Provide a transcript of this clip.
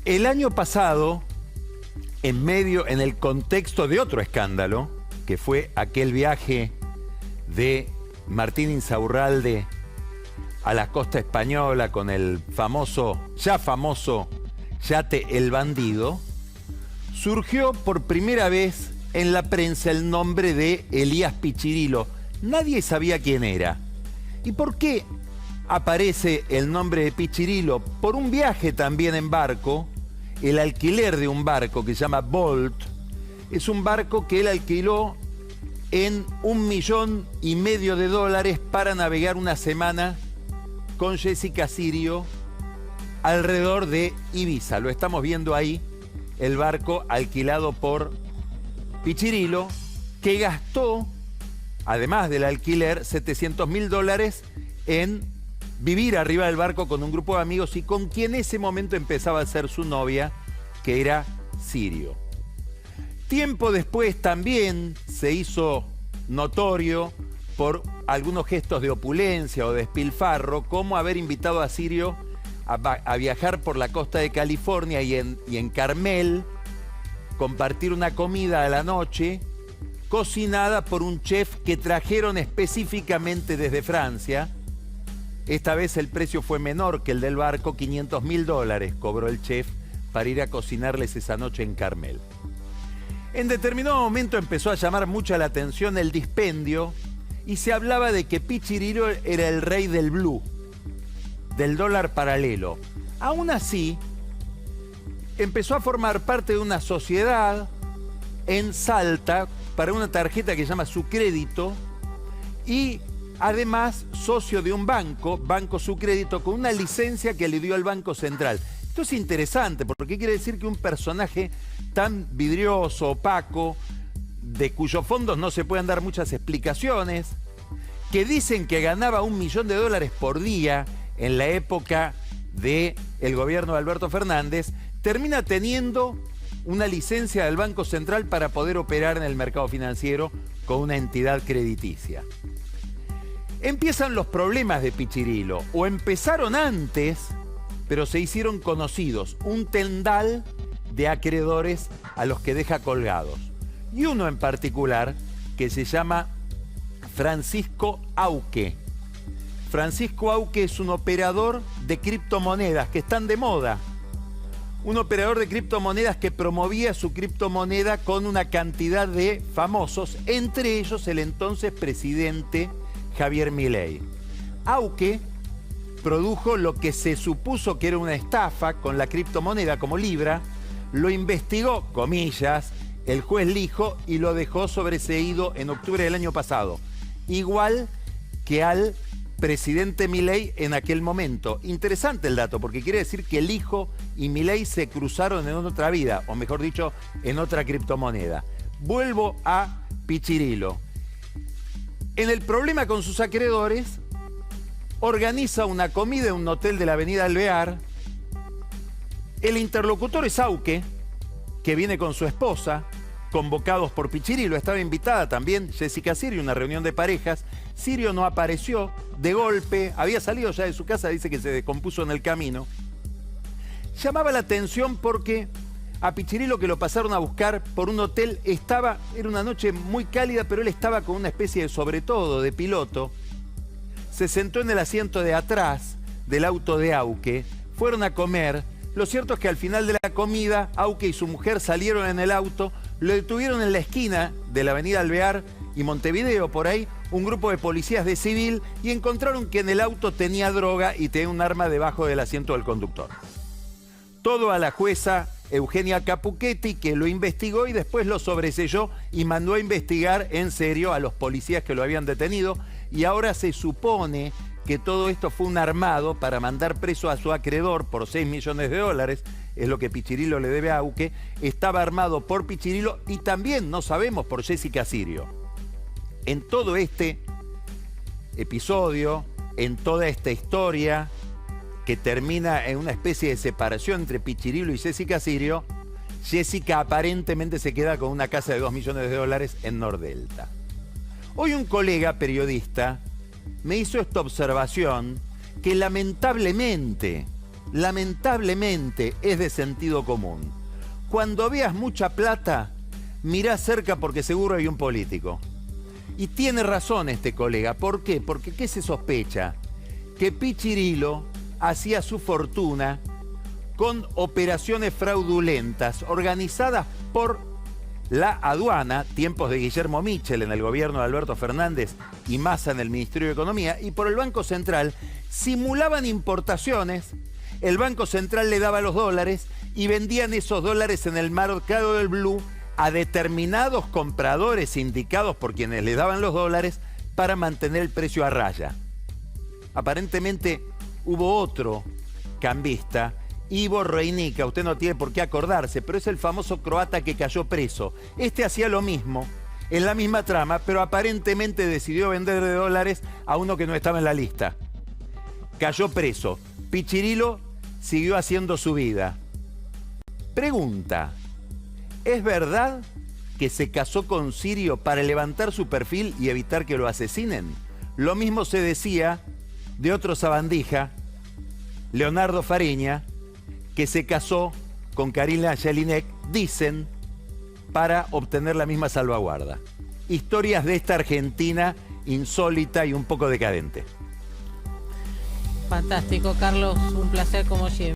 El año pasado, en el contexto de otro escándalo, que fue aquel viaje de Martín Insaurralde a la costa española con el ya famoso yate El Bandido, surgió por primera vez en la prensa el nombre de Elías Pichirilo. Nadie sabía quién era. ¿Y por qué aparece el nombre de Pichirilo? Por un viaje también en barco, el alquiler de un barco que se llama Bolt. Es un barco que él alquiló en $1,500,000 para navegar una semana con Jessica Sirio alrededor de Ibiza. Lo estamos viendo ahí, el barco alquilado por Pichirilo, que gastó, además del alquiler, $700,000 en vivir arriba del barco con un grupo de amigos y con quien en ese momento empezaba a ser su novia, que era Sirio. Tiempo después también se hizo notorio por algunos gestos de opulencia o de despilfarro, como haber invitado a Sirio a viajar por la costa de California y en Carmel, compartir una comida a la noche, cocinada por un chef que trajeron específicamente desde Francia. Esta vez el precio fue menor que el del barco, $500,000 cobró el chef para ir a cocinarles esa noche en Carmel. En determinado momento empezó a llamar mucha la atención el dispendio y se hablaba de que Pichirilo era el rey del blue, del dólar paralelo. Aún así, empezó a formar parte de una sociedad en Salta para una tarjeta que se llama Sucrédito y además socio de un banco, Banco Sucrédito, con una licencia que le dio al Banco Central. Esto es interesante porque quiere decir que un personaje tan vidrioso, opaco, de cuyos fondos no se pueden dar muchas explicaciones, que dicen que ganaba $1,000,000 por día en la época del gobierno de Alberto Fernández, termina teniendo una licencia del Banco Central para poder operar en el mercado financiero con una entidad crediticia. Empiezan los problemas de Pichirilo, o empezaron antes, pero se hicieron conocidos. Un tendal de acreedores a los que deja colgados. Y uno en particular que se llama Francisco Auque. Francisco Auque es un operador de criptomonedas que están de moda. Un operador de criptomonedas que promovía su criptomoneda con una cantidad de famosos, entre ellos el entonces presidente Javier Milei. Auque produjo lo que se supuso que era una estafa con la criptomoneda como Libra, lo investigó, comillas, el juez Lijo y lo dejó sobreseído en octubre del año pasado. Igual que al presidente Milei en aquel momento. Interesante el dato, porque quiere decir que Lijo y Milei se cruzaron en otra vida, o mejor dicho, en otra criptomoneda. Vuelvo a Pichirilo. En el problema con sus acreedores, organiza una comida en un hotel de la avenida Alvear. El interlocutor es Auque, que viene con su esposa, convocados por Pichirilo. Estaba invitada también Jessica Sirio, una reunión de parejas. Sirio no apareció, de golpe, había salido ya de su casa, dice que se descompuso en el camino. Llamaba la atención porque a Pichirilo, que lo pasaron a buscar por un hotel, era una noche muy cálida, pero él estaba con una especie de sobretodo, de piloto. Se sentó en el asiento de atrás del auto de Auque, fueron a comer. Lo cierto es que al final de la comida, Auque y su mujer salieron en el auto, lo detuvieron en la esquina de la avenida Alvear y Montevideo, por ahí, un grupo de policías de civil, y encontraron que en el auto tenía droga y tenía un arma debajo del asiento del conductor. Todo a la jueza Eugenia Capuchetti, que lo investigó y después lo sobreselló y mandó a investigar en serio a los policías que lo habían detenido, y ahora se supone que todo esto fue un armado para mandar preso a su acreedor por $6,000,000, es lo que Pichirilo le debe a Auque. Estaba armado por Pichirilo y también, no sabemos, por Jessica Sirio. En todo este episodio, en toda esta historia que termina en una especie de separación entre Pichirilo y Jessica Sirio, Jessica aparentemente se queda con una casa de $2,000,000 en Nordelta. Hoy un colega periodista me hizo esta observación que lamentablemente lamentablemente es de sentido común. Cuando veas mucha plata, mirá cerca porque seguro hay un político. Y tiene razón este colega. ¿Por qué? Porque ¿qué se sospecha? Que Pichirilo hacía su fortuna con operaciones fraudulentas organizadas por la aduana, tiempos de Guillermo Michel en el gobierno de Alberto Fernández y Massa en el Ministerio de Economía, y por el Banco Central. Simulaban importaciones, el Banco Central le daba los dólares y vendían esos dólares en el mercado del blue a determinados compradores indicados por quienes les daban los dólares para mantener el precio a raya. Aparentemente hubo otro cambista, Ivo Reinica, usted no tiene por qué acordarse, pero es el famoso croata que cayó preso. Este hacía lo mismo, en la misma trama, pero aparentemente decidió vender de dólares a uno que no estaba en la lista. Cayó preso. Pichirilo siguió haciendo su vida. Pregunta, ¿es verdad que se casó con Sirio para levantar su perfil y evitar que lo asesinen? Lo mismo se decía de otro sabandija, Leonardo Fariña, que se casó con Karina Jelinek, dicen, para obtener la misma salvaguarda. Historias de esta Argentina insólita y un poco decadente. Fantástico, Carlos, un placer como siempre.